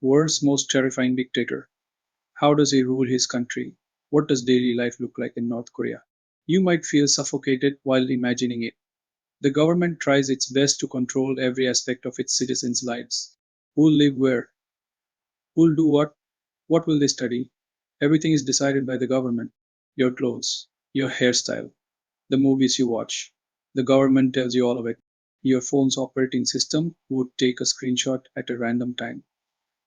World's most terrifying dictator. How does he rule his country? What does daily life look like in North Korea? You might feel suffocated while imagining it. The government tries its best to control every aspect of its citizens' lives. Who'll live where? Who'll do what will they study? Everything is decided by the government. Your clothes, your hairstyle, the movies you watch. The government tells you all of it. Your phone's operating system would take a screenshot at a random time,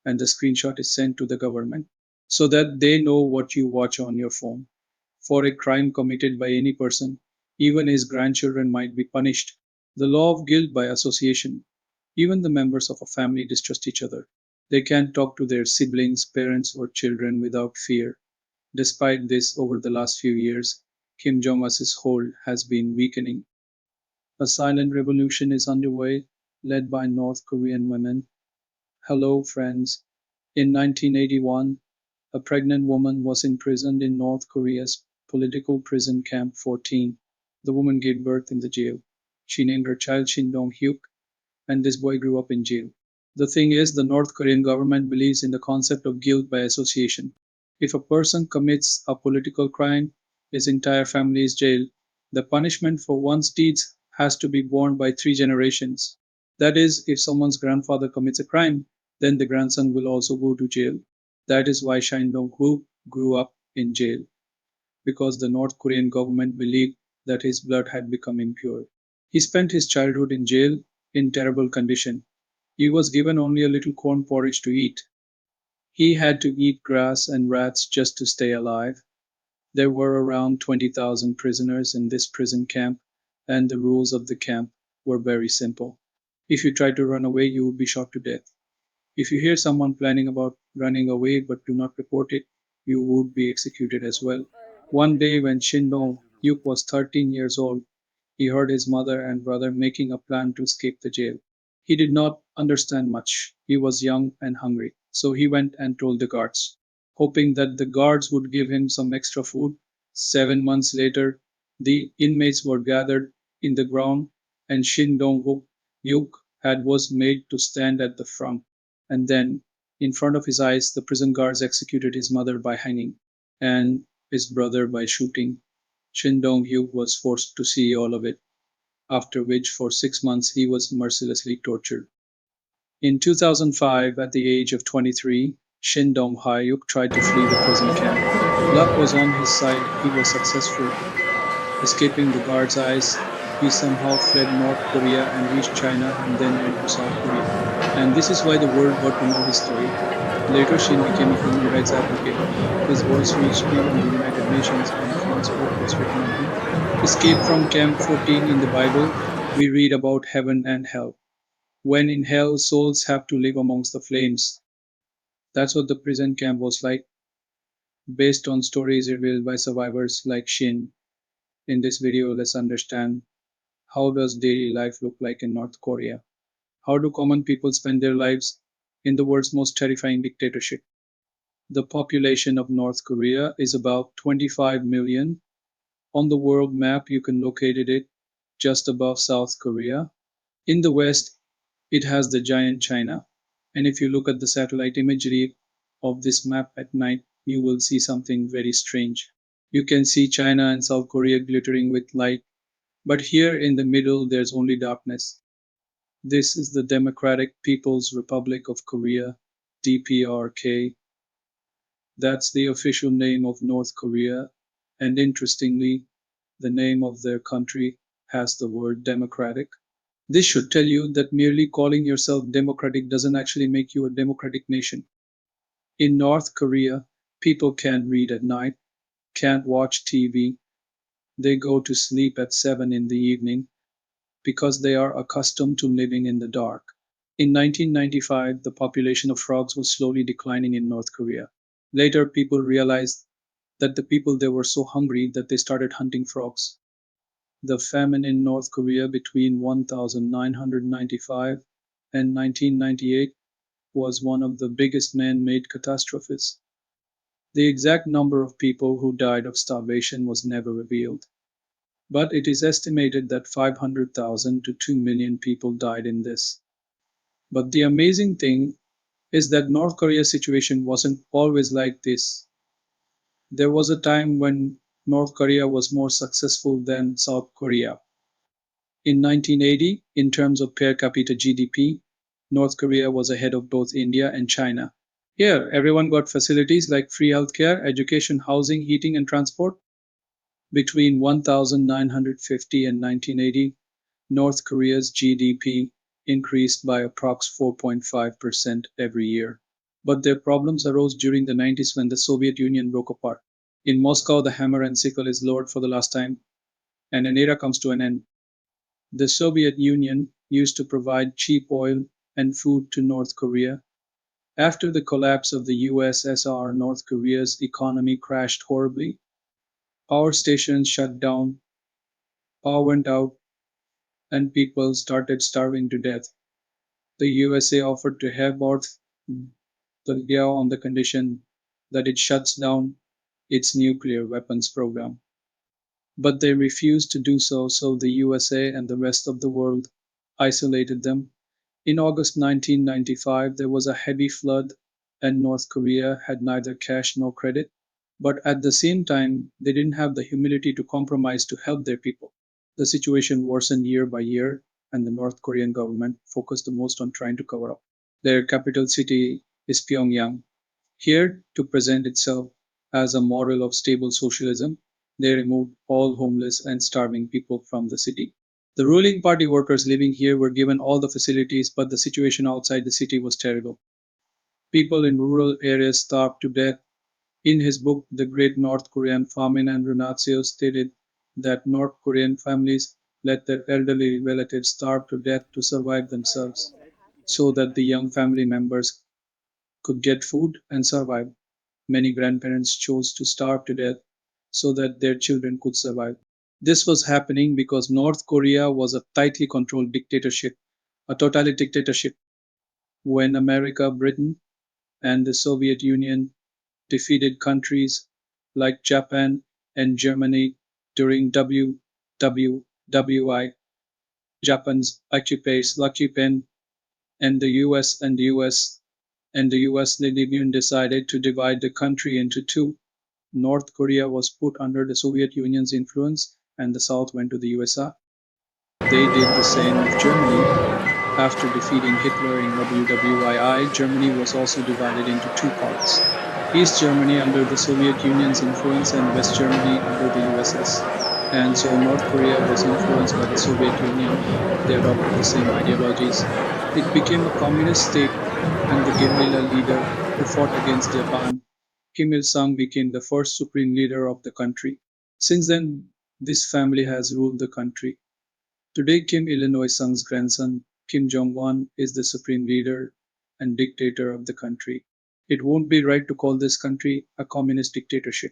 and the screenshot is sent to the government so that they know what you watch on your phone. For a crime committed by any person, even his grandchildren might be punished. The law of guilt by association. Even the members of a family distrust each other. They can't talk to their siblings, parents, or children without fear. Despite this, over the last few years, Kim Jong Un's hold has been weakening. A silent revolution is underway, led by North Korean women. Hello, friends. In 1981, a pregnant woman was imprisoned in North Korea's political prison Camp 14. The woman gave birth in the jail. She named her child Shin Dong-hyuk, and this boy grew up in jail. The thing is, the North Korean government believes in the concept of guilt by association. If a person commits a political crime, his entire family is jailed. The punishment for one's deeds has to be borne by 3 generations. That is, if someone's grandfather commits a crime, then the grandson will also go to jail. That is why Shin Dong-wook grew up in jail, because the North Korean government believed that his blood had become impure. He spent his childhood in jail in terrible condition. He was given only a little corn porridge to eat. He had to eat grass and rats just to stay alive. There were around 20,000 prisoners in this prison camp, and the rules of the camp were very simple. If you tried to run away, you would be shot to death. If you hear someone planning about running away but do not report it, you would be executed as well. One day, when Shin Dong-hyuk was 13 years old, he heard his mother and brother making a plan to escape the jail. He did not understand much. He was young and hungry, so he went and told the guards, hoping that the guards would give him some extra food. 7 months later, the inmates were gathered in the ground, and Shin Dong-hyuk had was made to stand at the front. And then, in front of his eyes, the prison guards executed his mother by hanging, and his brother by shooting. Shin Dong-hyuk was forced to see all of it, after which for 6 months he was mercilessly tortured. In 2005, at the age of 23, Shin Dong-hyuk tried to flee the prison camp. Luck was on his side. He was successful. Escaping the guards' eyes, he somehow fled North Korea and reached China and then went to South Korea. And this is why the world got to know his story. Later, Shin became a human rights advocate. His voice reached even the United Nations, and a famous book was written on him. Escape from Camp 14. In the Bible, we read about heaven and hell. When in hell, souls have to live amongst the flames. That's what the prison camp was like, based on stories revealed by survivors like Shin. In this video, let's understand, how does daily life look like in North Korea? How do common people spend their lives in the world's most terrifying dictatorship? The population of North Korea is about 25 million. On the world map, you can locate it just above South Korea. In the west, it has the giant China. And if you look at the satellite imagery of this map at night, you will see something very strange. You can see China and South Korea glittering with light, but here in the middle, there's only darkness. This is the Democratic People's Republic of Korea, DPRK. That's the official name of North Korea, and interestingly, the name of their country has the word democratic. This should tell you that merely calling yourself democratic doesn't actually make you a democratic nation. In North Korea, people can't read at night, can't watch TV. They go to sleep at 7 in the evening because they are accustomed to living in the dark. In 1995, the population of frogs was slowly declining in North Korea. Later, people realized that the people there were so hungry that they started hunting frogs. The famine in North Korea between 1995 and 1998 was one of the biggest man-made catastrophes. The exact number of people who died of starvation was never revealed, but it is estimated that 500,000 to 2 million people died in this. But the amazing thing is that North Korea's situation wasn't always like this. There was a time when North Korea was more successful than South Korea. In 1980, in terms of per capita GDP, North Korea was ahead of both India and China. Here, everyone got facilities like free healthcare, education, housing, heating, and transport. Between 1950 and 1980, North Korea's GDP increased by approx 4.5% every year. But their problems arose during the 90s when the Soviet Union broke apart. In Moscow, the hammer and sickle is lowered for the last time, and an era comes to an end. The Soviet Union used to provide cheap oil and food to North Korea. After the collapse of the USSR, North Korea's economy crashed horribly. Power stations shut down, power went out, and people started starving to death. The USA offered to help North Korea on the condition that it shuts down its nuclear weapons program. But they refused to do so, so the USA and the rest of the world isolated them. In August 1995, there was a heavy flood, and North Korea had neither cash nor credit. But at the same time, they didn't have the humility to compromise to help their people. The situation worsened year by year, and the North Korean government focused the most on trying to cover up. Their capital city is Pyongyang. Here, to present itself as a model of stable socialism, they removed all homeless and starving people from the city. The ruling party workers living here were given all the facilities, but the situation outside the city was terrible. People in rural areas starved to death. In his book, The Great North Korean Famine, and Runatio stated that North Korean families let their elderly relatives starve to death to survive themselves, so that the young family members could get food and survive. Many grandparents chose to starve to death so that their children could survive. This was happening because North Korea was a tightly controlled dictatorship, a totalitarian dictatorship. When America, Britain, and the Soviet Union defeated countries like Japan and Germany during WWWI, Japan's occupation, and the US Union decided to divide the country into two. North Korea was put under the Soviet Union's influence, and the South went to the USSR. They did the same with Germany. After defeating Hitler in WWII, Germany was also divided into two parts: East Germany under the Soviet Union's influence and West Germany under the USS. And so North Korea was influenced by the Soviet Union. They adopted the same ideologies. It became a communist state, and the guerrilla leader who fought against Japan, Kim Il sung, became the first supreme leader of the country. Since then, this family has ruled the country. Today, Kim Il sung's grandson, Kim Jong Un, is the supreme leader and dictator of the country. It won't be right to call this country a communist dictatorship,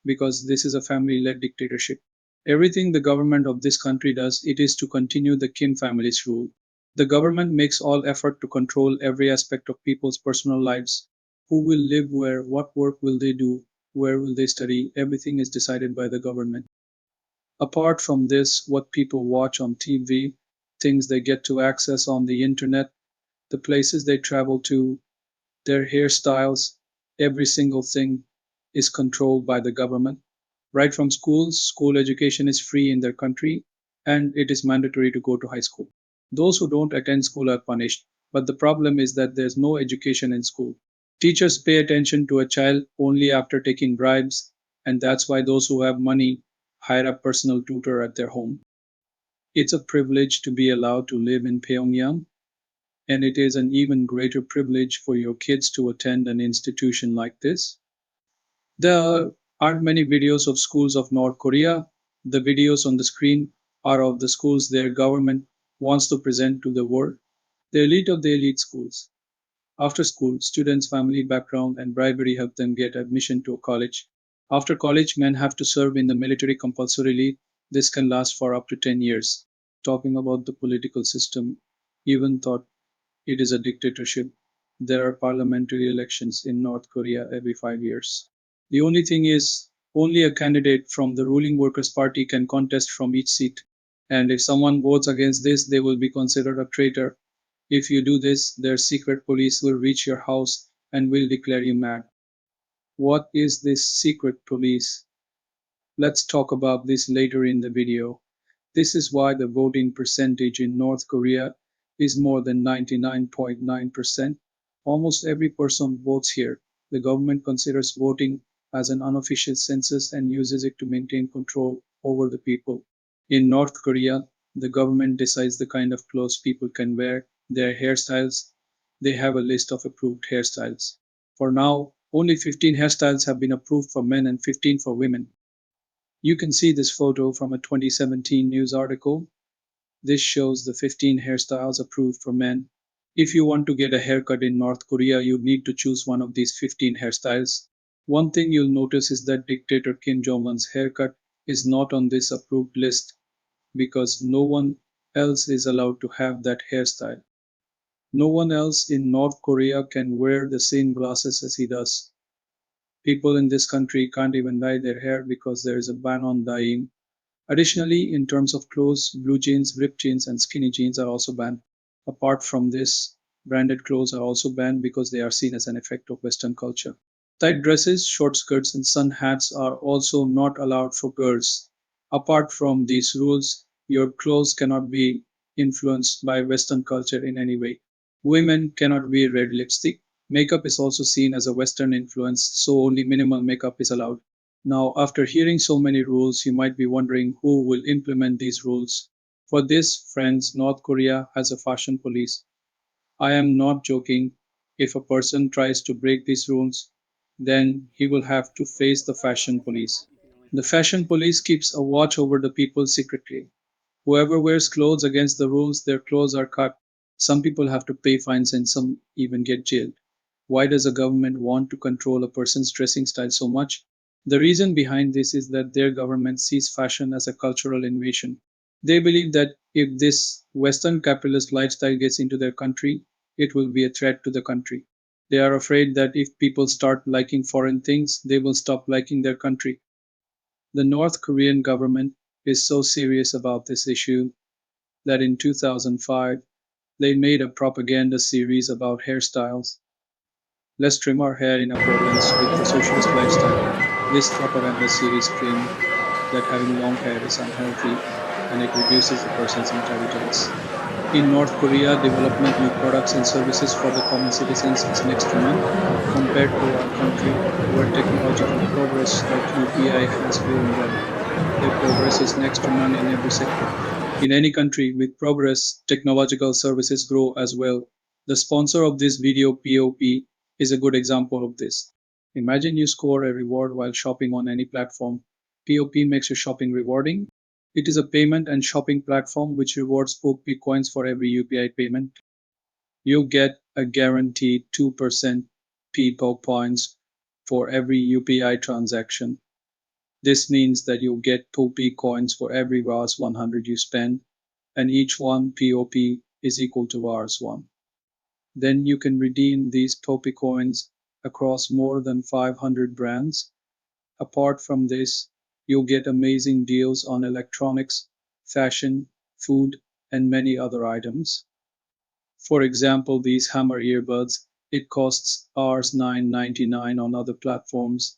because this is a family led dictatorship. Everything the government of this country does, it is to continue the Kim family's rule. The government makes all effort to control every aspect of people's personal lives. Who will live where, what work will they do, where will they study, everything is decided by the government. Apart from this, what people watch on TV, things they get to access on the internet, the places they travel to, their hairstyles, every single thing is controlled by the government. Right from schools, school education is free in their country, and it is mandatory to go to high school. Those who don't attend school are punished, but the problem is that there's no education in school. Teachers pay attention to a child only after taking bribes, and that's why those who have money hire a personal tutor at their home. It's a privilege to be allowed to live in Pyongyang, and it is an even greater privilege for your kids to attend an institution like this. There aren't many videos of schools of North Korea. The videos on the screen are of the schools their government wants to present to the world. The elite of the elite schools. After school, students' family background and bribery help them get admission to a college. After college, men have to serve in the military compulsorily. This can last for up to 10 years. Talking about the political system, even thought it is a dictatorship. There are parliamentary elections in North Korea every 5 years. The only thing is, only a candidate from the ruling Workers' Party can contest from each seat. And if someone votes against this, they will be considered a traitor. If you do this, their secret police will reach your house and will declare you mad. What is this secret police? Let's talk about this later in the video. This is why the voting percentage in North Korea is more than 99.9%. Almost every person votes here. The government considers voting as an unofficial census and uses it to maintain control over the people. In North Korea, the government decides the kind of clothes people can wear, their hairstyles. They have a list of approved hairstyles. For now, only 15 hairstyles have been approved for men and 15 for women. You can see this photo from a 2017 news article. This shows the 15 hairstyles approved for men. If you want to get a haircut in North Korea, you need to choose one of these 15 hairstyles. One thing you'll notice is that dictator Kim Jong Un's haircut is not on this approved list because no one else is allowed to have that hairstyle. No one else in North Korea can wear the same glasses as he does. People in this country can't even dye their hair because there is a ban on dyeing. Additionally, in terms of clothes, blue jeans, ripped jeans, and skinny jeans are also banned. Apart from this, branded clothes are also banned because they are seen as an effect of Western culture. Tight dresses, short skirts, and sun hats are also not allowed for girls. Apart from these rules, your clothes cannot be influenced by Western culture in any way. Women cannot wear red lipstick. Makeup is also seen as a Western influence, so only minimal makeup is allowed. Now, after hearing so many rules, you might be wondering who will implement these rules. For this, friends, North Korea has a fashion police. I am not joking. If a person tries to break these rules, then he will have to face the fashion police. The fashion police keeps a watch over the people secretly. Whoever wears clothes against the rules, their clothes are cut. Some people have to pay fines and some even get jailed. Why does a government want to control a person's dressing style so much? The reason behind this is that their government sees fashion as a cultural invasion. They believe that if this Western capitalist lifestyle gets into their country, it will be a threat to the country. They are afraid that if people start liking foreign things, they will stop liking their country. The North Korean government is so serious about this issue that in 2005 they made a propaganda series about hairstyles. Let's trim our hair in accordance with the socialist lifestyle. This propaganda series claimed that having long hair is unhealthy and it reduces a person's intelligence. In North Korea, development new products and services for the common citizens is next to none compared to our country where technological progress like UPI has grown well. Their progress is next to none in every sector. In any country with progress, technological services grow as well. The sponsor of this video, POP, is a good example of this. Imagine you score a reward while shopping on any platform. POP makes your shopping rewarding. It is a payment and shopping platform which rewards POP coins for every UPI payment. You get a guaranteed 2% POP points for every UPI transaction. This means that you get POP coins for every Rs 100 you spend, and each one POP is equal to Rs 1. Then you can redeem these POP coins across more than 500 brands. Apart from this, you'll get amazing deals on electronics, fashion, food, and many other items. For example, these Hammer earbuds, it costs Rs 9.99 on other platforms,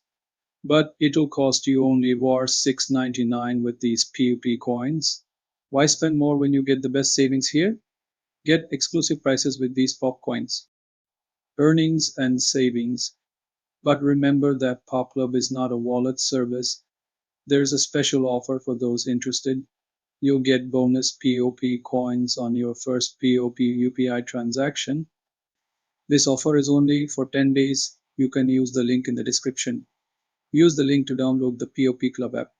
but it'll cost you only Rs 6.99 with these PUP coins. Why spend more when you get the best savings here? Get exclusive prices with these pop coins. Earnings and savings. But remember that Pop Club is not a wallet service. There's a special offer for those interested. You'll get bonus POP coins on your first POP UPI transaction. This offer is only for 10 days. You can use the link in the description. Use the link to download the POP Club app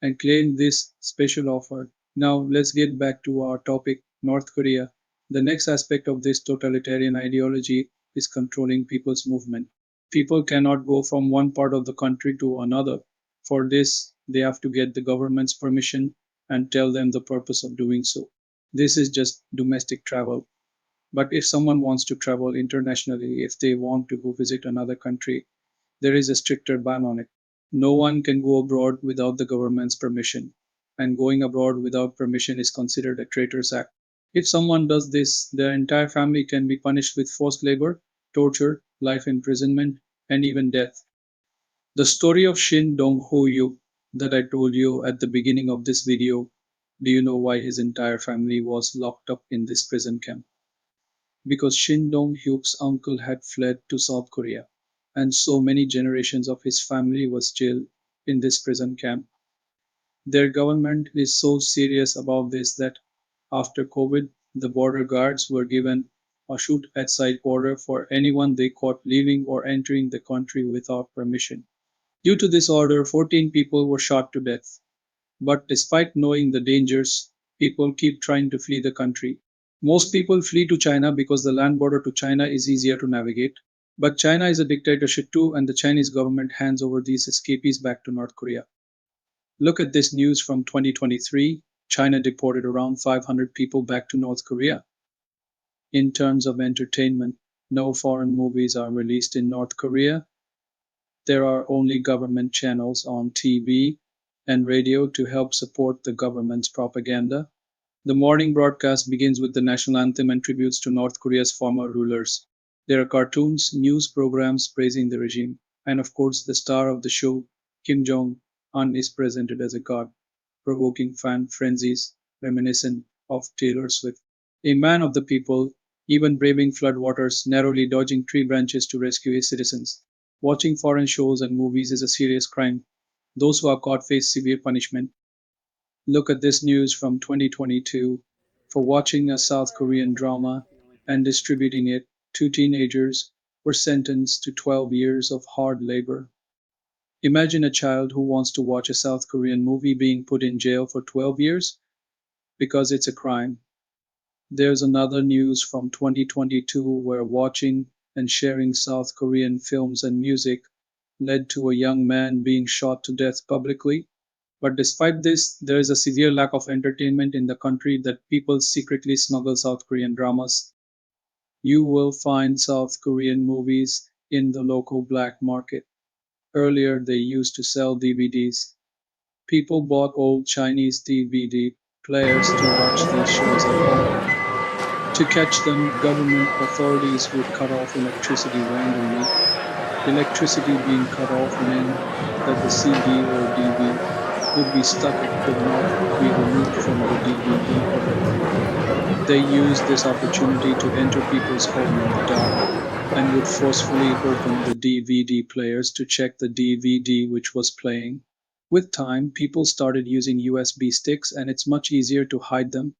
and claim this special offer. Now let's get back to our topic, North Korea. The next aspect of this totalitarian ideology is controlling people's movement. People cannot go from one part of the country to another. For this, they have to get the government's permission and tell them the purpose of doing so. This is just domestic travel. But if someone wants to travel internationally, if they want to go visit another country, there is a stricter ban on it. No one can go abroad without the government's permission, and going abroad without permission is considered a traitor's act. If someone does this, their entire family can be punished with forced labor, torture, life imprisonment, and even death. The story of Shin Dong-ho-yu that I told you at the beginning of this video, do you know why his entire family was locked up in this prison camp? Because Shin Dong-hyuk's uncle had fled to South Korea, and so many generations of his family was jailed in this prison camp. Their government is so serious about this that after COVID, the border guards were given a shoot at sight order for anyone they caught leaving or entering the country without permission. Due to this order, 14 people were shot to death. But despite knowing the dangers, people keep trying to flee the country. Most people flee to China because the land border to China is easier to navigate. But China is a dictatorship too, and the Chinese government hands over these escapees back to North Korea. Look at this news from 2023. China deported around 500 people back to North Korea. In terms of entertainment, no foreign movies are released in North Korea. There are only government channels on TV and radio to help support the government's propaganda. The morning broadcast begins with the national anthem and tributes to North Korea's former rulers. There are cartoons, news programs praising the regime, and of course, the star of the show, Kim Jong Un, is presented as a god, provoking fan frenzies reminiscent of Taylor Swift. A man of the people, even braving floodwaters, narrowly dodging tree branches to rescue his citizens. Watching foreign shows and movies is a serious crime. Those who are caught face severe punishment. Look at this news from 2022. For watching a South Korean drama and distributing it, two teenagers were sentenced to 12 years of hard labor. Imagine a child who wants to watch a South Korean movie being put in jail for 12 years because it's a crime. There's another news from 2022 where watching and sharing South Korean films and music led to a young man being shot to death publicly. But despite this, there is a severe lack of entertainment in the country that people secretly smuggle South Korean dramas. You will find South Korean movies in the local black market. Earlier, they used to sell DVDs. People bought old Chinese DVD players to watch these shows at home. To catch them, government authorities would cut off electricity randomly. Electricity being cut off meant that the CD or DV would be stuck and could not be removed from the DVD player. They used this opportunity to enter people's home in the dark and would forcefully open the DVD players to check the DVD which was playing. With time, people started using USB sticks and it's much easier to hide them.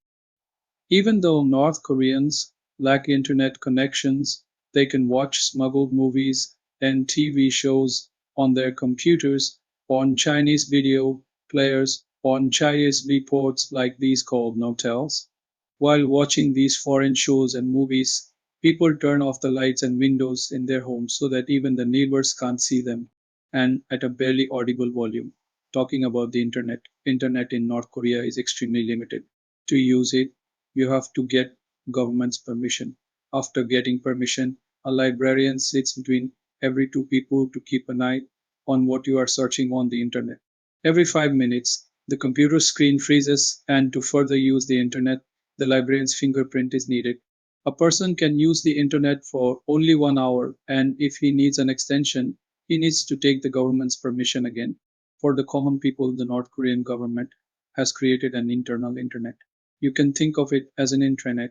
Even though North Koreans lack internet connections, they can watch smuggled movies and TV shows on their computers, on Chinese video players, on Chinese ports like these called notels. While watching these foreign shows and movies, people turn off the lights and windows in their homes so that even the neighbors can't see them, and at a barely audible volume. Talking about the internet in North Korea is extremely limited. To use it, you have to get government's permission. After getting permission, a librarian sits between every two people to keep an eye on what you are searching on the internet. Every 5 minutes, the computer screen freezes, and to further use the internet, the librarian's fingerprint is needed. A person can use the internet for only 1 hour, and if he needs an extension, he needs to take the government's permission again. For the common people, the North Korean government has created an internal internet. You can think of it as an intranet.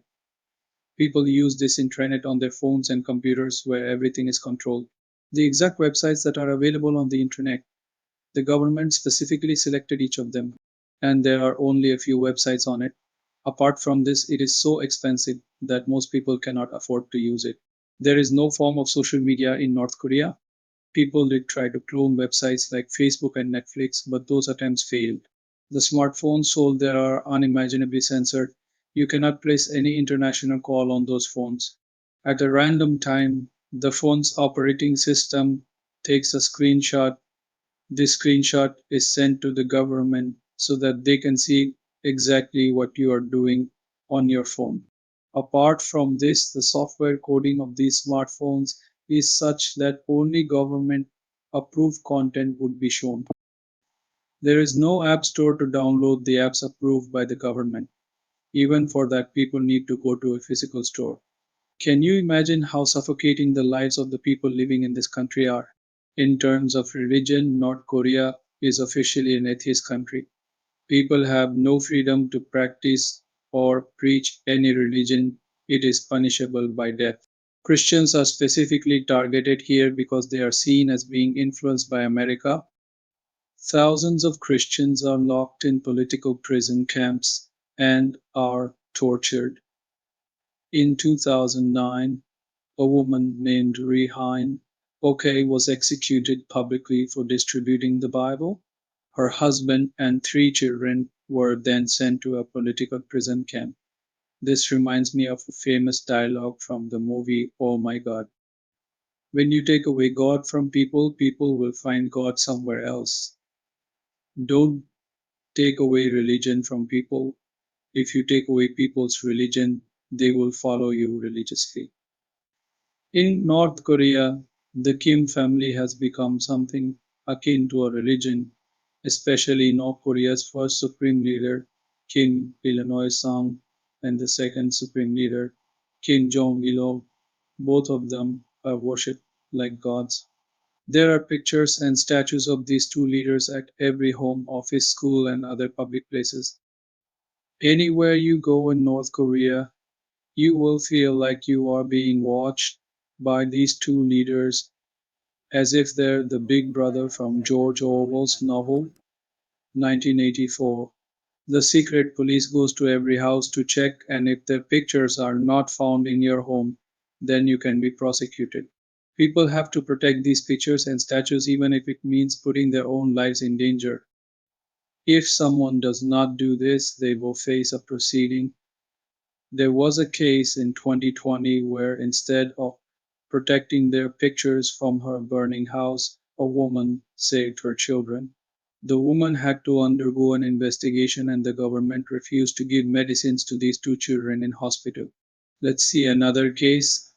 People use this intranet on their phones and computers where everything is controlled. The exact websites that are available on the intranet, the government specifically selected each of them, and there are only a few websites on it. Apart from this, it is so expensive that most people cannot afford to use it. There is no form of social media in North Korea. People did try to clone websites like Facebook and Netflix, but those attempts failed. The smartphones sold there are unimaginably censored. You cannot place any international call on those phones. At a random time, the phone's operating system takes a screenshot. This screenshot is sent to the government so that they can see exactly what you are doing on your phone. Apart from this, the software coding of these smartphones is such that only government approved content would be shown. There is no app store to download the apps approved by the government. Even for that, people need to go to a physical store. Can you imagine how suffocating the lives of the people living in this country are? In terms of religion, North Korea is officially an atheist country. People have no freedom to practice or preach any religion. It is punishable by death. Christians are specifically targeted here because they are seen as being influenced by America. Thousands of Christians are locked in political prison camps and are tortured. In 2009, a woman named Rehan Ok was executed publicly for distributing the Bible. Her husband and three children were then sent to a political prison camp. This reminds me of a famous dialogue from the movie Oh My God. When you take away God from people, people will find God somewhere else. Don't take away religion from people. If you take away people's religion, they will follow you religiously. In North Korea, the Kim family has become something akin to a religion, especially North Korea's first supreme leader, Kim Il-sung, and the second supreme leader, Kim Jong Il. Both of them are worshipped like gods. There are pictures and statues of these two leaders at every home, office, school, and other public places. Anywhere you go in North Korea, you will feel like you are being watched by these two leaders as if they're the big brother from George Orwell's novel 1984. The secret police goes to every house to check, and if their pictures are not found in your home, then you can be prosecuted. People have to protect these pictures and statues even if it means putting their own lives in danger. If someone does not do this, they will face a proceeding. There was a case in 2020 where instead of protecting their pictures from her burning house, a woman saved her children. The woman had to undergo an investigation and the government refused to give medicines to these two children in hospital. Let's see another case.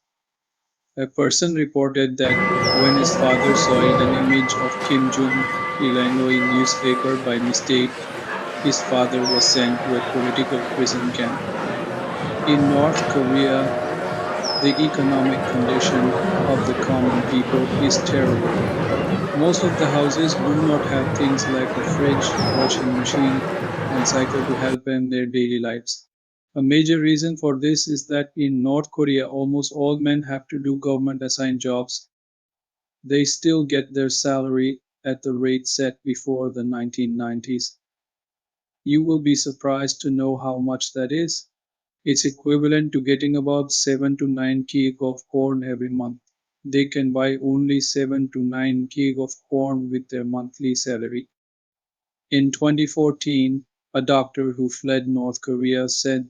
A person reported that when his father saw an image of Kim Jong Il in newspaper by mistake, his father was sent to a political prison camp. In North Korea, the economic condition of the common people is terrible. Most of the houses do not have things like a fridge, washing machine, and cycle to help in their daily lives. A major reason for this is that in North Korea, almost all men have to do government assigned jobs. They still get their salary at the rate set before the 1990s. You will be surprised to know how much that is. It's equivalent to getting about 7 to 9 kg of corn every month. They can buy only 7 to 9 kg of corn with their monthly salary. In 2014, a doctor who fled North Korea said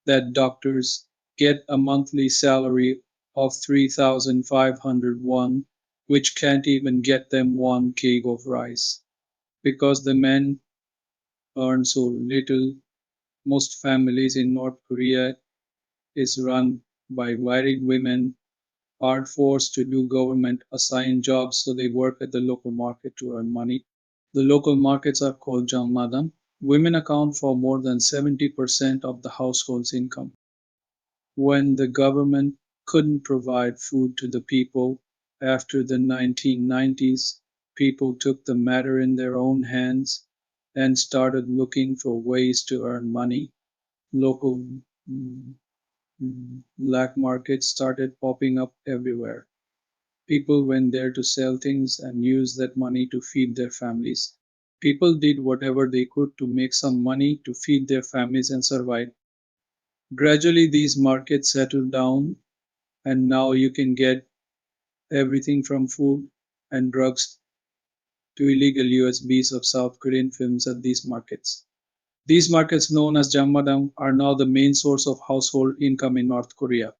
that doctors get a monthly salary of 3,500 won, which can't even get them 1 kg of rice. Because the men earn so little, most families in North Korea is run by married women are forced to do government assigned jobs, so they work at the local market to earn money. The local markets are called Jangmadang. Women account for more than 70% of the household's income. When the government couldn't provide food to the people after the 1990s, people took the matter in their own hands and started looking for ways to earn money. Local mm, black markets started popping up everywhere. People went there to sell things and use that money to feed their families. People did whatever they could to make some money to feed their families and survive. Gradually, these markets settled down, and now you can get everything from food and drugs to illegal USBs of South Korean films at these markets. These markets, known as Jangmadang, are now the main source of household income in North Korea.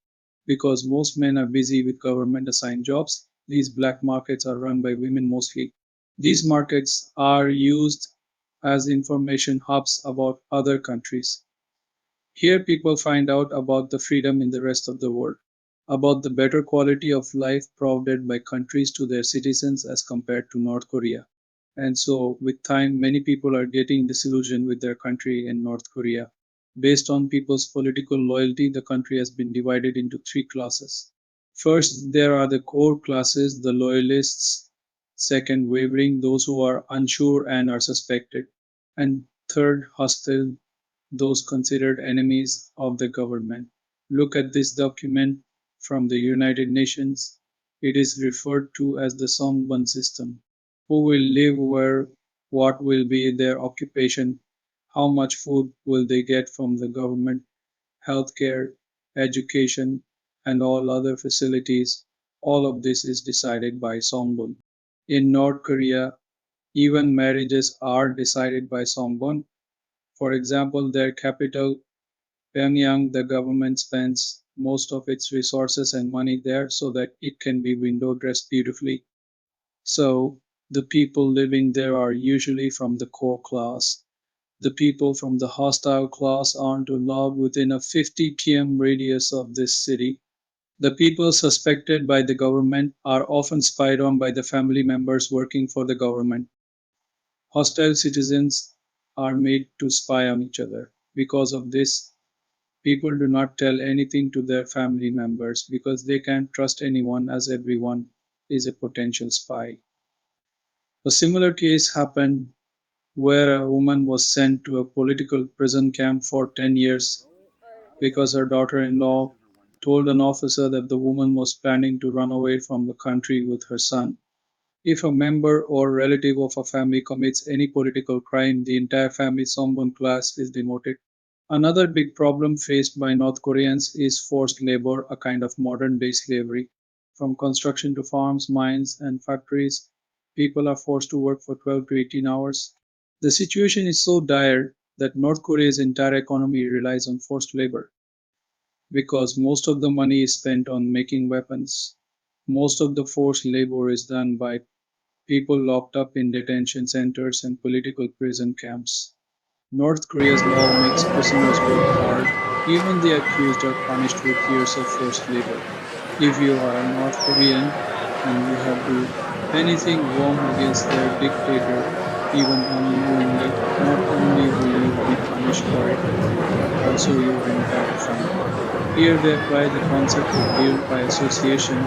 Because most men are busy with government assigned jobs, these black markets are run by women mostly. These markets are used as information hubs about other countries. Here, people find out about the freedom in the rest of the world, about the better quality of life provided by countries to their citizens as compared to North Korea. And so, with time, many people are getting disillusioned with their country in North Korea. Based on people's political loyalty, the country has been divided into three classes. First, there are the core classes, the loyalists. Second, wavering, those who are unsure and are suspected. And third, hostile, those considered enemies of the government. Look at this document from the United Nations. It is referred to as the Songbun system. Who will live where? What will be their occupation? How much food will they get from the government? Healthcare, education, and all other facilities. All of this is decided by Songbun. In North Korea, even marriages are decided by Songbun. For example, their capital, Pyongyang, the government spends most of its resources and money there so that it can be window dressed beautifully. So, the people living there are usually from the core class. The people from the hostile class aren't allowed within a 50 km radius of this city. The people suspected by the government are often spied on by the family members working for the government. Hostile citizens are made to spy on each other. Because of this, people do not tell anything to their family members because they can't trust anyone as everyone is a potential spy. A similar case happened where a woman was sent to a political prison camp for 10 years because her daughter in law told an officer that the woman was planning to run away from the country with her son. If a member or relative of a family commits any political crime, the entire family Songbun class is demoted. Another big problem faced by North Koreans is forced labor, a kind of modern day slavery. From construction to farms, mines, and factories, people are forced to work for 12 to 18 hours. The situation is so dire that North Korea's entire economy relies on forced labor because most of the money is spent on making weapons. Most of the forced labor is done by people locked up in detention centers and political prison camps. North Korea's law makes prisoners work hard. Even the accused are punished with years of forced labor. If you are a North Korean and you have do anything wrong against their dictator, even unknowingly, not only will you be punished for it, but also your entire family. Here they apply the concept of guilt by association.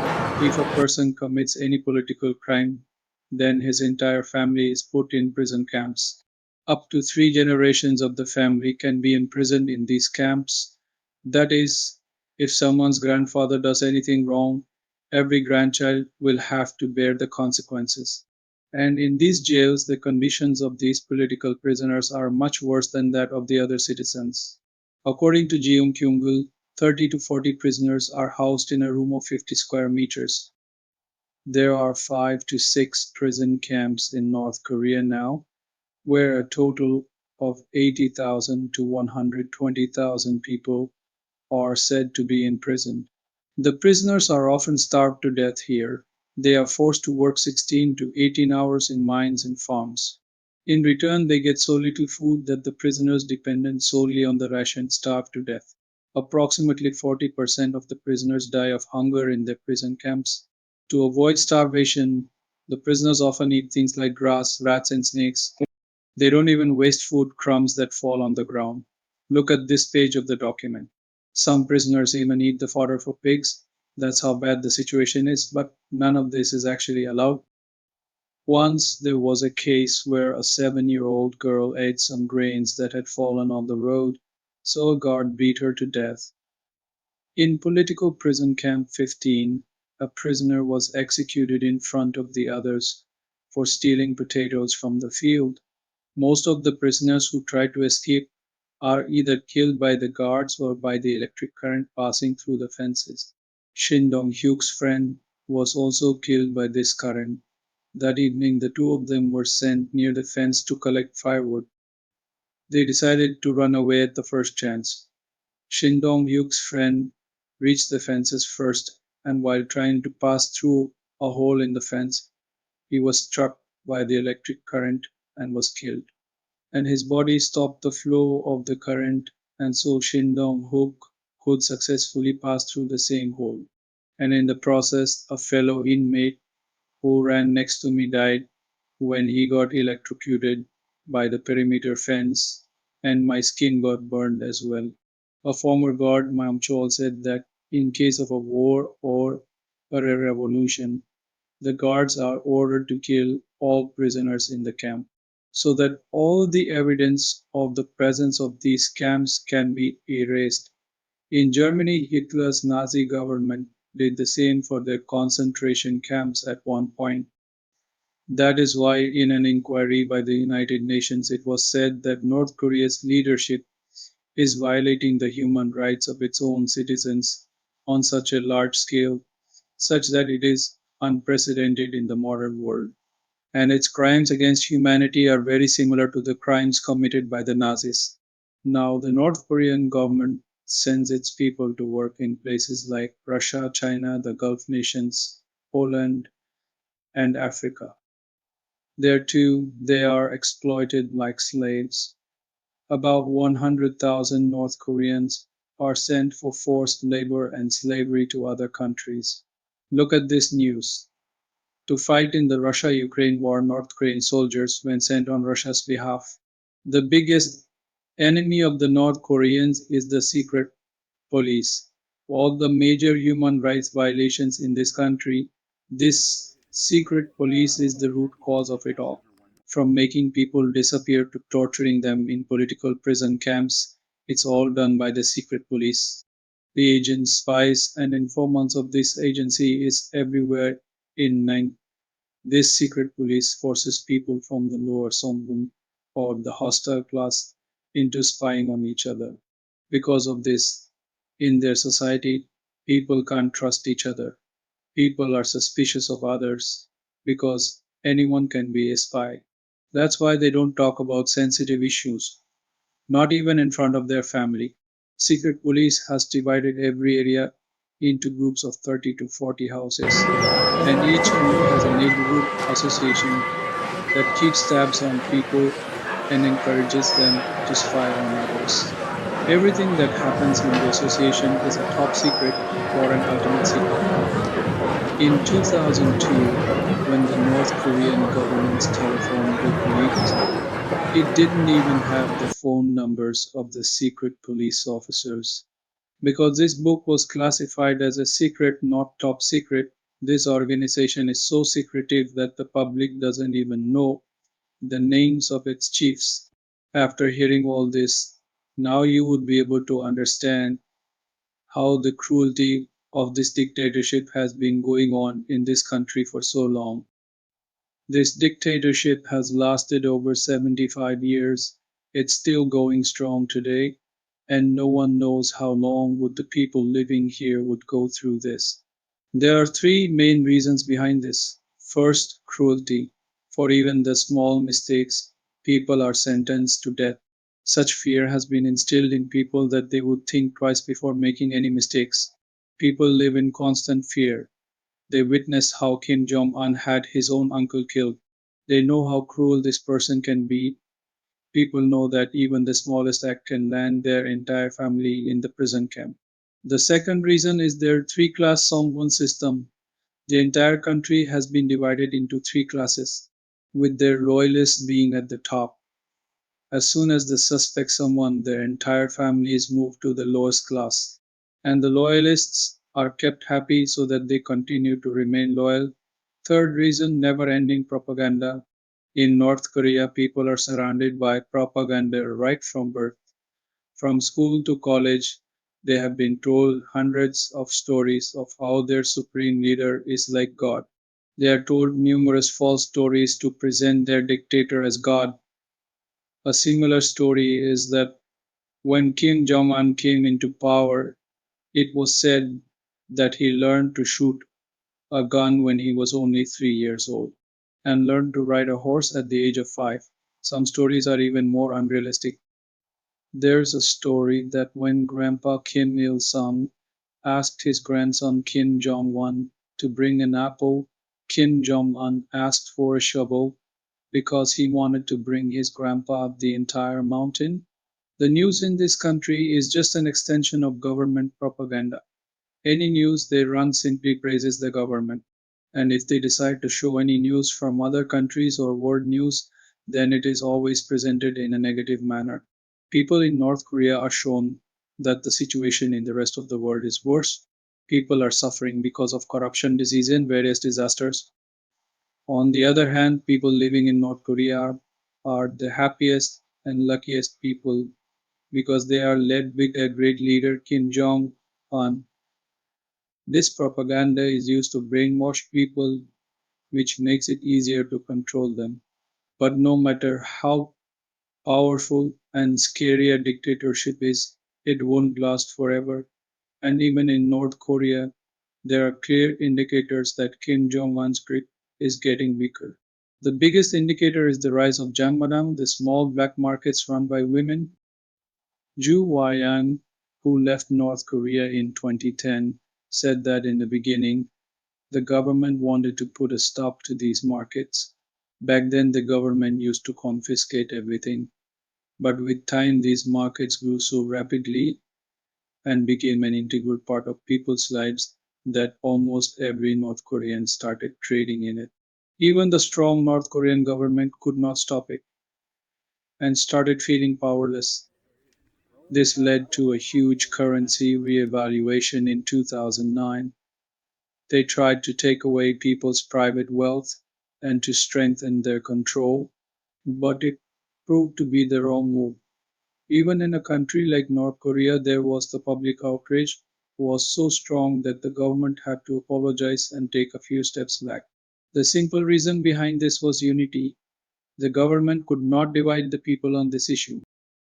If a person commits any political crime, then his entire family is put in prison camps. Up to three generations of the family can be imprisoned in these camps. That is, if someone's grandfather does anything wrong, every grandchild will have to bear the consequences. And in these jails, the conditions of these political prisoners are much worse than that of the other citizens. According to Jeong Kyung-gul, 30 to 40 prisoners are housed in a room of 50 square meters. There are 5 to 6 prison camps in North Korea now, where a total of 80,000 to 120,000 people are said to be imprisoned. The prisoners are often starved to death here. They are forced to work 16 to 18 hours in mines and farms. In return, they get so little food that the prisoners dependent solely on the ration starve to death. Approximately 40% of the prisoners die of hunger in their prison camps. To avoid starvation, the prisoners often eat things like grass, rats, and snakes. They don't even waste food crumbs that fall on the ground. Look at this page of the document. Some prisoners even eat the fodder for pigs. That's how bad the situation is, but none of this is actually allowed. Once there was a case where a 7-year-old girl ate some grains that had fallen on the road, so a guard beat her to death. In political prison camp 15, a prisoner was executed in front of the others for stealing potatoes from the field. Most of the prisoners who try to escape are either killed by the guards or by the electric current passing through the fences. Shin Dong-hyuk's friend was also killed by this current. That evening, the two of them were sent near the fence to collect firewood. They decided to run away at the first chance. Shin Dong-hyuk's friend reached the fences first, and while trying to pass through a hole in the fence, he was struck by the electric current and was killed. And his body stopped the flow of the current, and so Shin Dong-hook could successfully pass through the same hole. And in the process, a fellow inmate who ran next to me died when he got electrocuted by the perimeter fence. and my skin got burned as well. A former guard Mamchol said that in case of a war or a revolution, the guards are ordered to kill all prisoners in the camp, so that all the evidence of the presence of these camps can be erased. In Germany, Hitler's Nazi government did the same for their concentration camps at one point. That is why, in an inquiry by the United Nations, it was said that North Korea's leadership is violating the human rights of its own citizens on such a large scale, such that it is unprecedented in the modern world. And its crimes against humanity are very similar to the crimes committed by the Nazis. Now, the North Korean government sends its people to work in places like Russia, China, the Gulf nations, Poland, and Africa. There too, they are exploited like slaves. About 100,000 North Koreans are sent for forced labor and slavery to other countries. Look at this news. To fight in the Russia Ukraine war, North Korean soldiers were sent on Russia's behalf. The biggest enemy of the North Koreans is the secret police. All the major human rights violations in this country, this secret police is the root cause of it all. From making people disappear to torturing them in political prison camps, it's all done by the secret police. The agents, spies, and informants of this agency is everywhere in this secret police forces people from the lower Songbun or the hostile class into spying on each other. Because of this, in their society, people can't trust each other. People are suspicious of others because anyone can be a spy. That's why they don't talk about sensitive issues, not even in front of their family. Secret police has divided every area into groups of 30 to 40 houses, and each group has a neighborhood association that keeps tabs on people and encourages them to spy on others. Everything that happens in the association is a top secret or an ultimate secret. In 2002, when the North Korean government's telephone book leaked, it didn't even have the phone numbers of the secret police officers. Because this book was classified as a secret, not top secret, this organization is so secretive that the public doesn't even know the names of its chiefs. After hearing all this, now you would be able to understand how the cruelty of this dictatorship has been going on in this country for so long. This dictatorship has lasted over 75 years. It's still going strong today, and no one knows how long would the people living here would go through this. There are three main reasons behind this. First, cruelty. For even the small mistakes, people are sentenced to death. Such fear has been instilled in people that they would think twice before making any mistakes. People live in constant fear. They witnessed how Kim Jong Un had his own uncle killed. They know how cruel this person can be. People know that even the smallest act can land their entire family in the prison camp. The second reason is their three-class Songbun system. The entire country has been divided into three classes, with their loyalists being at the top. As soon as they suspect someone, their entire family is moved to the lowest class. And the loyalists are kept happy so that they continue to remain loyal. Third reason, never ending propaganda. In North Korea, people are surrounded by propaganda right from birth. From school to college, they have been told hundreds of stories of how their supreme leader is like God. They are told numerous false stories to present their dictator as God. A similar story is that when Kim Jong Un came into power, it was said that he learned to shoot a gun when he was only 3 years old and learned to ride a horse at the age of 5. Some stories are even more unrealistic. There's a story that when Grandpa Kim Il sung asked his grandson Kim Jong Un to bring an apple, Kim Jong Un asked for a shovel because he wanted to bring his grandpa up the entire mountain. The news in this country is just an extension of government propaganda. Any news they run simply praises the government. And if they decide to show any news from other countries or world news, then it is always presented in a negative manner. People in North Korea are shown that the situation in the rest of the world is worse. People are suffering because of corruption, disease, and various disasters. On the other hand, people living in North Korea are the happiest and luckiest people because they are led by their great leader Kim Jong Un. This propaganda is used to brainwash people, which makes it easier to control them. But no matter how powerful and scary a dictatorship is, it won't last forever. And even in North Korea, there are clear indicators that Kim Jong Un's grip is getting weaker. The biggest indicator is the rise of Jangmadang, the small black markets run by women. Ju Yang, who left North Korea in 2010, said that in the beginning, the government wanted to put a stop to these markets. Back then, the government used to confiscate everything. But with time, these markets grew so rapidly and became an integral part of people's lives that almost every North Korean started trading in it. Even the strong North Korean government could not stop it and started feeling powerless. This led to a huge currency reevaluation in 2009. They tried to take away people's private wealth and to strengthen their control, but it proved to be the wrong move. Even in a country like North Korea, there was the public outrage was so strong that the government had to apologize and take a few steps back. The simple reason behind this was unity. The government could not divide the people on this issue.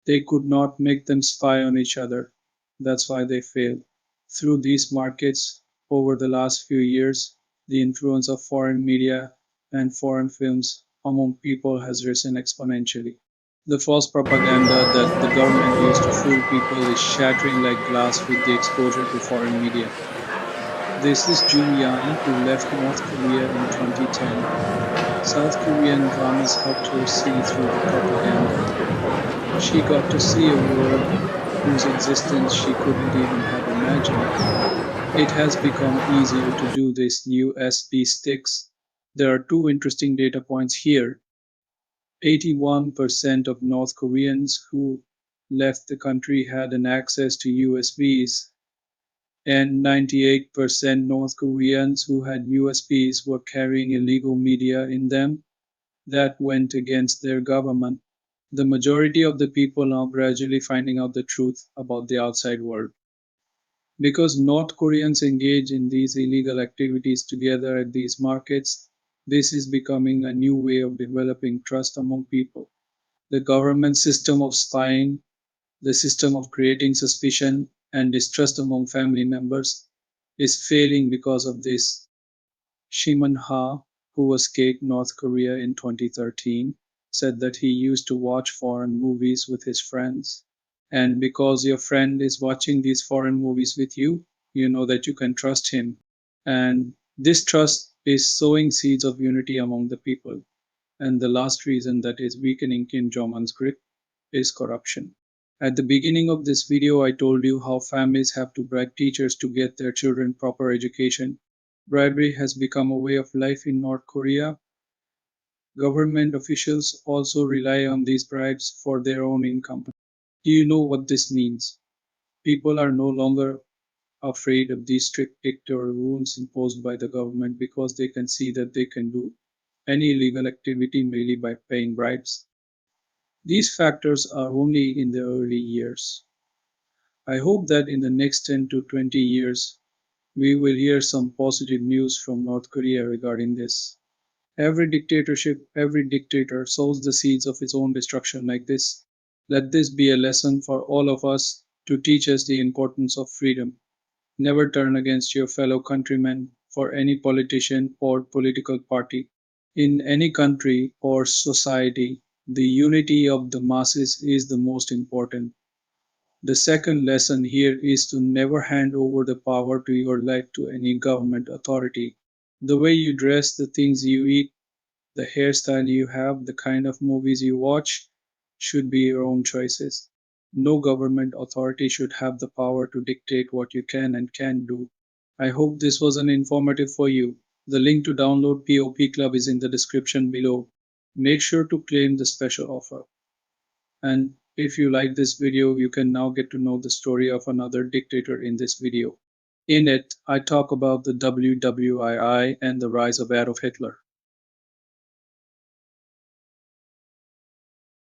They could not make them spy on each other. That's why they failed. Through these markets, over the last few years, the influence of foreign media and foreign films among people has risen exponentially. The false propaganda that the government used to fool people is shattering like glass with the exposure to foreign media. This is Ju Yan, who left North Korea in 2010. South Korean dramas helped her see through the propaganda. She got to see a world whose existence she couldn't even have imagined. It has become easier to do this USB sticks. There are two interesting data points here. 81% of North Koreans who left the country had an access to USBs, and 98% North Koreans who had USBs were carrying illegal media in them that went against their government. The majority of the people now gradually finding out the truth about the outside world. Because North Koreans engage in these illegal activities together at these markets, this is becoming a new way of developing trust among people. The government system of spying, the system of creating suspicion and distrust among family members is failing because of this. Shimon Ha, who escaped North Korea in 2013, said that he used to watch foreign movies with his friends. And because your friend is watching these foreign movies with you, you know that you can trust him. And this trust is sowing seeds of unity among the people. And the last reason that is weakening Kim Jong Un's grip is corruption. At the beginning of this video, I told you how families have to bribe teachers to get their children proper education. Bribery has become a way of life in North Korea. Government officials also rely on these bribes for their own income. Do you know what this means? People are no longer afraid of these strict dictatorial rules imposed by the government because they can see that they can do any illegal activity merely by paying bribes. These factors are only in the early years. I hope that in the next 10 to 20 years, we will hear some positive news from North Korea regarding this. Every dictatorship, every dictator sows the seeds of its own destruction like this. Let this be a lesson for all of us to teach us the importance of freedom. Never turn against your fellow countrymen for any politician or political party. In any country or society, the unity of the masses is the most important. The second lesson here is to never hand over the power to your life to any government authority. The way you dress, the things you eat, the hairstyle you have, the kind of movies you watch should be your own choices. No government authority should have the power to dictate what you can and can't do. I hope this was an informative for you. The link to download POP Club is in the description below. Make sure to claim the special offer. And If you like this video, you can now get to know the story of another dictator in this video. In it, I talk about the WWII and the rise of Adolf Hitler.